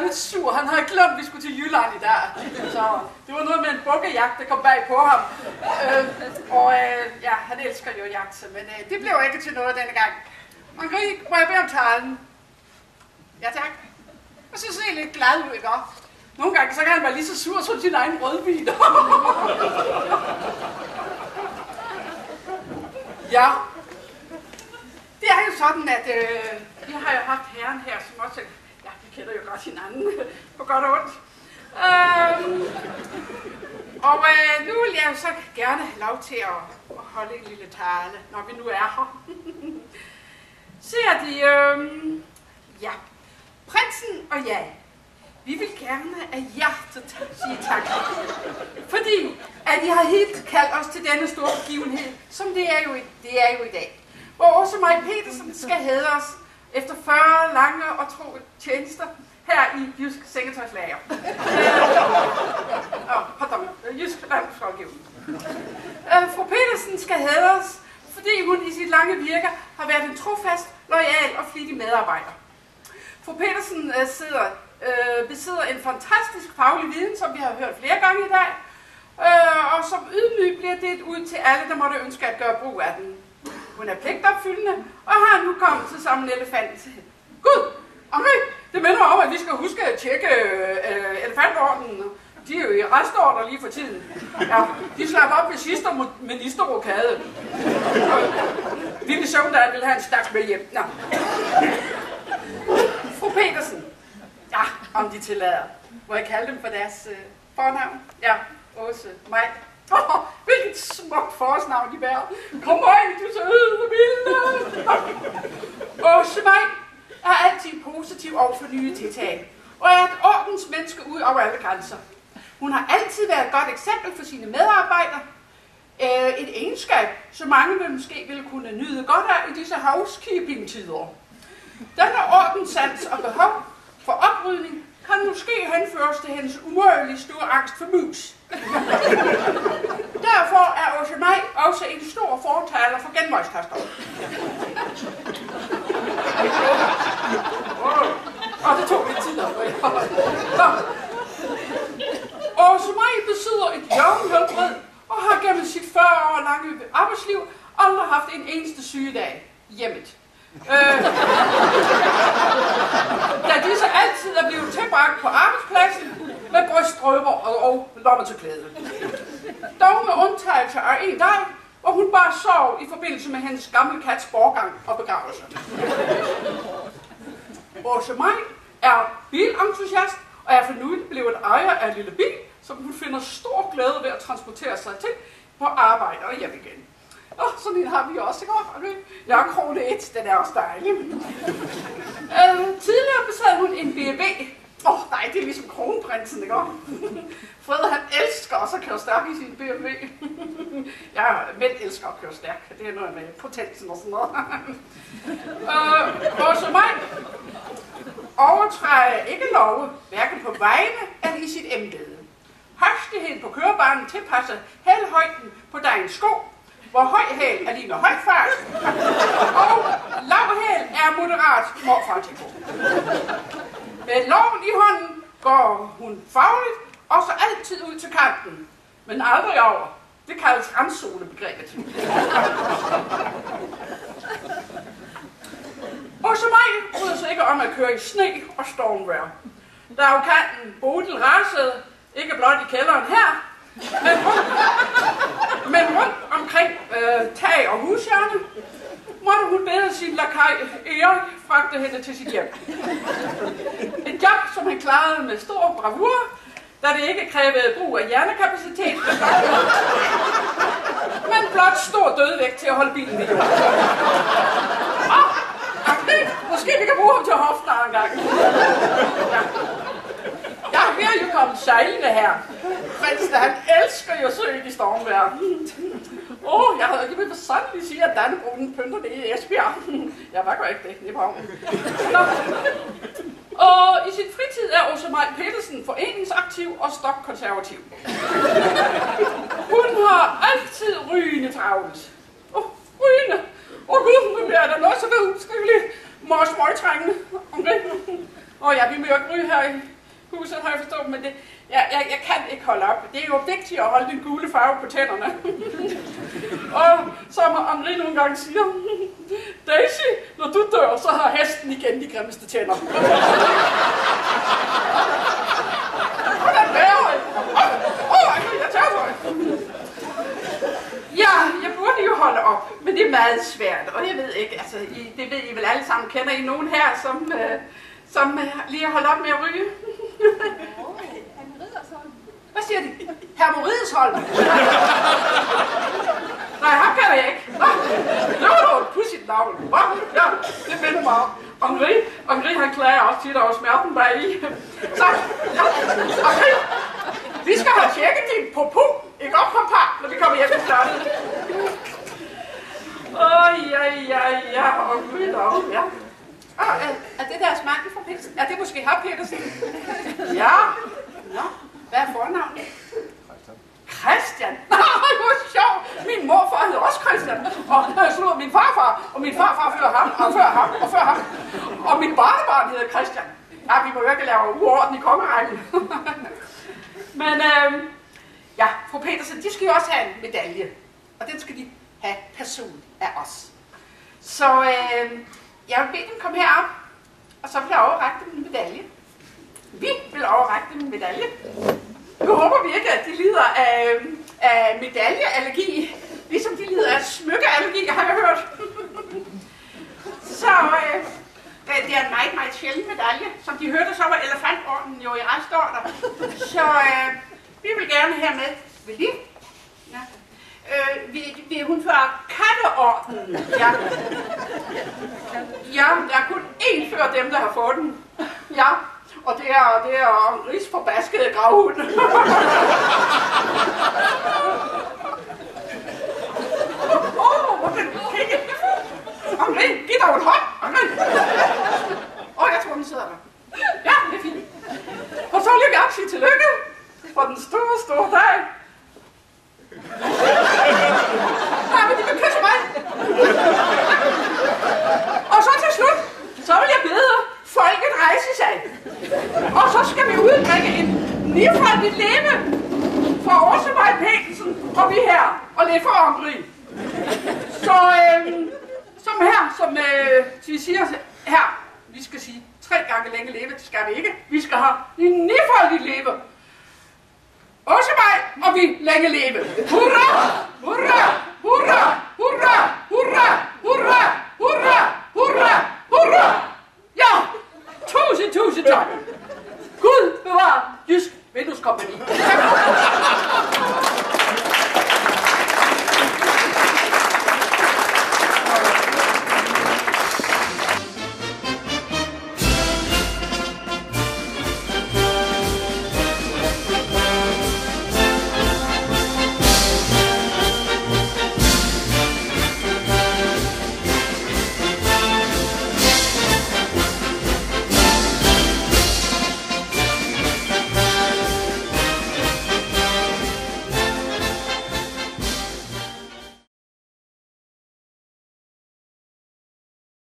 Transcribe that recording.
være lidt sur. Han havde glemt, at vi skulle til Jylland i dag. Så det var noget med en bukkejagt, der kom bag på ham. Ja, han elsker jo jagt, men det blev ikke til noget denne gang. Henri, må jeg bede om talen? Ja, tak. Jeg synes, det er lidt glad ud, ikke? Nogle gange så kan han være lige så sur som sin egen rødvin. Ja. Det er jo sådan, at vi har jo haft herren her, som også, ja, vi kender jo godt hinanden, på godt og ondt. Nu vil jeg jo så gerne have lov til at holde en lille tale, når vi nu er her. Ser de, ja, prinsen og jeg, vi vil gerne af hjertet sige tak, fordi at I har helt kaldt os til denne store begivenhed, som det er jo i dag. Hvor Åse Maj Petersen skal hædres efter 40 lange og tro tjenester her i Jysk Sengetøjslager. Pardon, Jysk Landbrugsrådgivning. Fru Petersen skal hædres, fordi hun i sit lange virke har været en trofast, loyal og flittig medarbejder. Fru Petersen besidder en fantastisk faglig viden, som vi har hørt flere gange i dag, og som ydmyg bliver delt ud til alle, der måtte ønske at gøre brug af den. Hun er pligtopfyldende, og har nu kommet til sammen en elefant. Gud, Henri, det minder mig om, at vi skal huske at tjekke elefantordenen. De er jo i restordner lige for tiden. Ja, de slap op ved sidste ministerrokade. Lille Søvndal ville have en stærk med hjem. Nå. Fru Petersen. Ja, om de tillader. Må jeg kalde dem for deres fornavn? Ja, Åse Maj. Hvilket smukt forårsnavn de bærer. Kom Maj, du søde milde. Åse Maj er altid positiv over for nye tiltag, og er et ordensmenneske ud over alle grænser. Hun har altid været et godt eksempel for sine medarbejdere. Et egenskab, som mange vil måske ville kunne nyde godt af i disse housekeeping-tider. Denne ordenssans og behov for oprydning kan måske henføres til hendes umådeligt store angst for mus. Derfor er Åse Maj også en stor fortaler for genvejstaster. Det tog lidt tid op. Åse Maj besidder et jævnhelbred og har gennem sit 40 år lange arbejdsliv aldrig haft en eneste sygedag hjemmet. Da disse altid er blevet tilbragt på arbejdspladsen med bryststrøber og lommer til klæde. Dog med undtagelse af en dag, hvor hun bare sov i forbindelse med hendes gamle kats borgang og begravelse. Åse Maj er bilentusiast og er for nu blevet ejer af en lille bil, som hun finder stor glæde ved at transportere sig til på arbejde og hjem igen. Sådan en har vi også, ikke? Jeg er krone 1, den er også dejlig. Tidligere besad hun en BMW. Nej, det er ligesom kronprinsen, ikke? Fred, han elsker også at køre stærk i sin BMW. Ja, mænd elsker at køre stærk. Det er noget med potensen og sådan noget. Åse Maj overtræder ikke love, hverken på vegne eller i sit embede. Hastigheden på kørebanen tilpasser hælhøjden på dagens sko, hvor høj hæl er lige med høj fart, og lav hæl er moderat morfartiko. Med loven i hånden går hun fagligt også altid ud til kanten, men aldrig over. Det kaldes randzonebegrebet. Åse Maj bryder sig ikke om at køre i sne og stormvejr. Da orkanen Bodil rasede, ikke blot i kælderen her, men rundt omkring tag og hushjørne, måtte hun bede sin lakaj Erik fragte hende til sit hjem. Et job, som han klarede med stor bravur, da det ikke krævede brug af hjernekapacitet, men blot stor dødvægt til at holde bilen i jorden. Måske vi kan bruge ham til hofter en gang. Ja, vi er jo kommet sejlende her. Prinsen, han elsker jo søen i stormvejr. Jeg vil sandelig sige, at Dannebroen pynter det i Esbjerg. Jeg var godt ikke det, i Borgen. Og i sin fritid er Åse Maj Petersen foreningsaktiv og stokkonservativ. Hun har altid rygende travlt. Rygende? Gud, nu bliver der noget så ved uskriveligt. Mors møgtrængende. Ja, vi må jo ikke ryge her i huset, har jeg forstået, men det, jeg kan ikke holde op. Det er jo vigtigt at holde den gule farve på tænderne. Og som Henri nogle gange siger, Daisy, når du dør, så har hesten igen de grimmeste tænder. Ja, jeg burde jo holde op, men det er meget svært, og jeg ved ikke, altså, det ved I vel alle sammen, kender I nogen her, som lige har holdt op med at ryge? Hvad siger de? Hermo Riddersholm? Nej, ham kan jeg ikke. Det var jo et pudsigt navn. Ja, det minder mig om. Henri, han klager også tit over smerten bagi. Så, ja, Henri, vi skal have tjekket din popo. Ikke op, papa, når vi kommer hjem til slottet. Ja, og Gud dog, ja. Er det deres mand fra Petersen? Er det måske her Petersen? Ja. Nå, hvad er fornavnet? Christian. Hvor sjovt. Min morfar hedder også Christian. Og jeg slog min farfar. Og min farfar før ham, og før ham, og før ham. Og mit barnebarn hedder Christian. Ja, vi må jo ikke lave uorden i kongerækken. Men ja, fru Petersen, de skal jo også have en medalje. Og den skal de have personligt af os. Så jeg vil bede dem komme herop. Og så vil jeg overrække dem en medalje. Vi vil overrække dem en medalje. Nu håber vi ikke, at de lider af medaljeallergi, ligesom de lider af smykkeallergi, har jeg hørt. Så det er en meget, meget sjælden medalje. Som de hørte, så var elefantordenen jo i restordre. Så vi vil gerne have med. Vil I? Ja. Vil hun føre katteordenen? Ja. Ja, der er kun én før dem, der har fået den. Ja. Og det er Henris forbaskede gravhund. Hvor kan du kigge? Henri, giv dog en hånd, Henri. Jeg tror, den sidder der. Ja, det er fint. Og så vil jeg gerne sige tillykke for den store, store dag. Nej, men de kan kysse mig. Og så til slut, så vil jeg bede folket rejse sig. Og så skal vi udbringe en nifaldigt leve for Åsemaj Petersen og vi her, og lidt for Henri. Så som her, som vi siger her, vi skal sige 3 gange længe leve, det skal vi ikke. Vi skal have en nifaldigt leve. Åsemaj og vi længe leve. Hurra! Hurra!